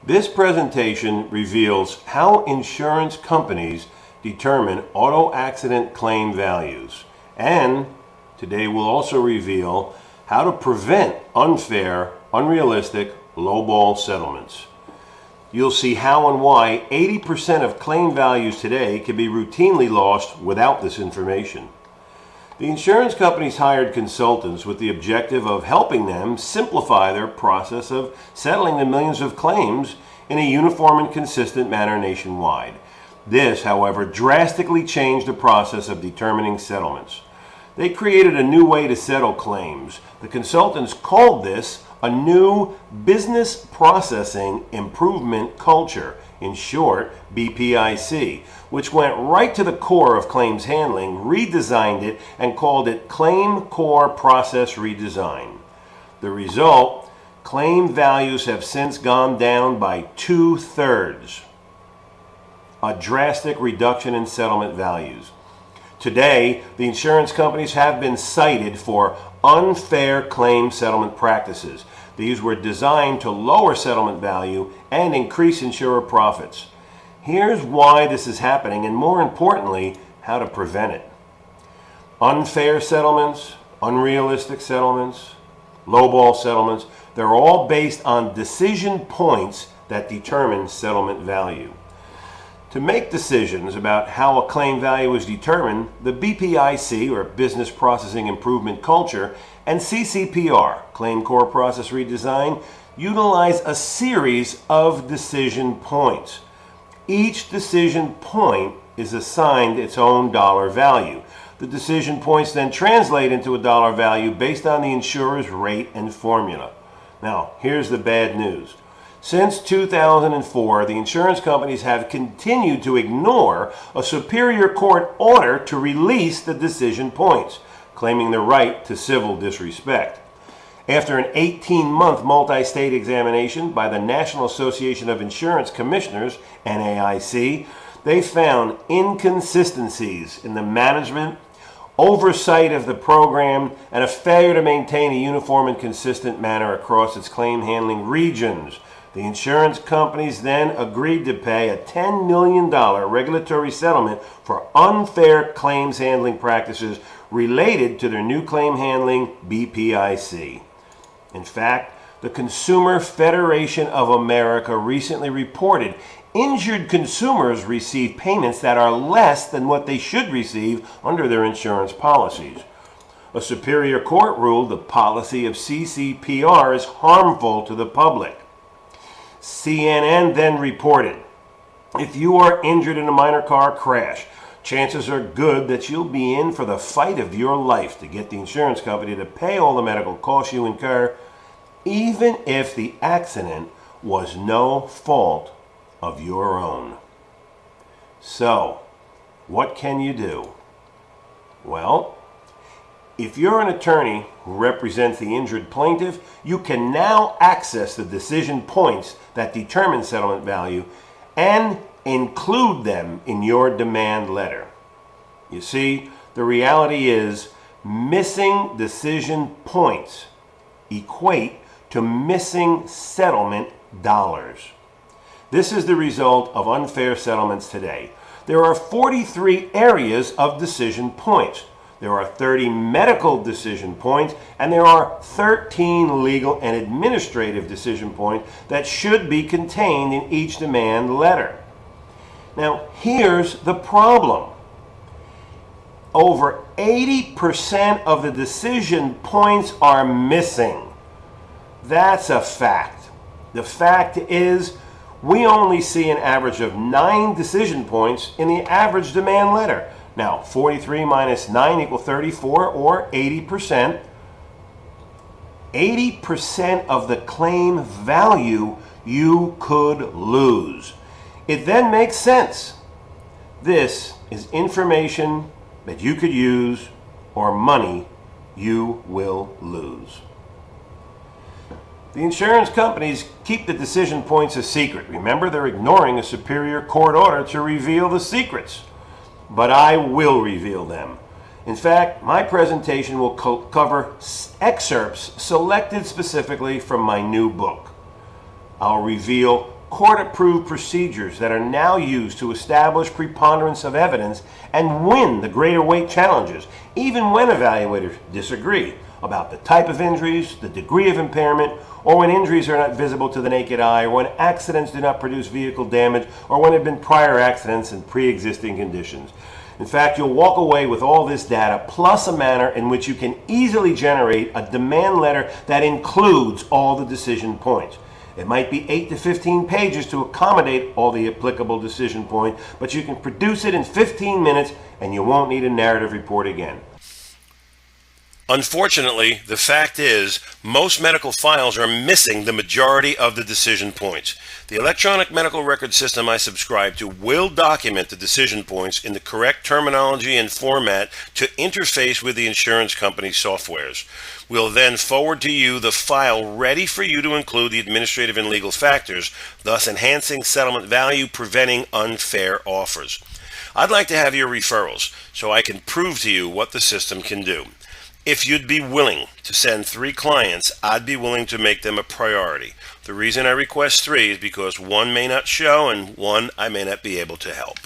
This presentation reveals how insurance companies determine auto accident claim values, and today we'll also reveal how to prevent unfair, unrealistic, lowball settlements. You'll see how and why 80% of claim values today can be routinely lost without this information. The insurance companies hired consultants with the objective of helping them simplify their process of settling the millions of claims in a uniform and consistent manner nationwide. This, however, drastically changed the process of determining settlements. They created a new way to settle claims. The consultants called this a new business processing improvement culture, in short, BPIC, which went right to the core of claims handling, redesigned it, and called it Claim Core Process Redesign. The result, claim values have since gone down by 2/3, a drastic reduction in settlement values. Today, the insurance companies have been cited for unfair claim settlement practices. These were designed to lower settlement value and increase insurer profits. Here's why this is happening, and more importantly, how to prevent it. Unfair settlements, unrealistic settlements, lowball settlements, they're all based on decision points that determine settlement value. To make decisions about how a claim value is determined, the BPIC, or Business Processing Improvement Culture, and CCPR, Claim Core Process Redesign, utilize a series of decision points. Each decision point is assigned its own dollar value. The decision points then translate into a dollar value based on the insurer's rate and formula. Now, here's the bad news. Since 2004, the insurance companies have continued to ignore a Superior Court order to release the decision points, claiming the right to civil disrespect. After an 18-month multi-state examination by the National Association of Insurance Commissioners, NAIC, they found inconsistencies in the management, oversight of the program, and a failure to maintain a uniform and consistent manner across its claim handling regions. The insurance companies then agreed to pay a $10 million regulatory settlement for unfair claims handling practices related to their new claim handling BPIC. In fact, the Consumer Federation of America recently reported injured consumers receive payments that are less than what they should receive under their insurance policies. A Superior Court ruled the policy of CCPR is harmful to the public. CNN then reported, if you are injured in a minor car crash, chances are good that you'll be in for the fight of your life to get the insurance company to pay all the medical costs you incur, even if the accident was no fault of your own. So, what can you do? Well, if you're an attorney who represents the injured plaintiff, you can now access the decision points that determine settlement value and include them in your demand letter. You see, the reality is missing decision points equate to missing settlement dollars. This is the result of unfair settlements today. There are 43 areas of decision points. There are 30 medical decision points, and there are 13 legal and administrative decision points that should be contained in each demand letter. Now, here's the problem. Over 80% of the decision points are missing. That's a fact. The fact is, we only see an average of 9 decision points in the average demand letter. Now, 43 minus 9 equals 34, or 80%. 80% of the claim value you could lose. It then makes sense. This is information that you could use or money you will lose. The insurance companies keep the decision points a secret. Remember, they're ignoring a Superior Court order to reveal the secrets. But I will reveal them. In fact, my presentation will cover excerpts selected specifically from my new book. I'll reveal court-approved procedures that are now used to establish preponderance of evidence and win the greater weight challenges, even when evaluators disagree about the type of injuries, the degree of impairment, or when injuries are not visible to the naked eye, or when accidents do not produce vehicle damage, or when there have been prior accidents and pre-existing conditions. In fact, you'll walk away with all this data, plus a manner in which you can easily generate a demand letter that includes all the decision points. It might be 8 to 15 pages to accommodate all the applicable decision points, but you can produce it in 15 minutes and you won't need a narrative report again. Unfortunately, the fact is, most medical files are missing the majority of the decision points. The electronic medical record system I subscribe to will document the decision points in the correct terminology and format to interface with the insurance company's softwares. We'll then forward to you the file ready for you to include the administrative and legal factors, thus enhancing settlement value, preventing unfair offers. I'd like to have your referrals so I can prove to you what the system can do. If you'd be willing to send 3 clients, I'd be willing to make them a priority. The reason I request 3 is because 1 may not show and 1 I may not be able to help.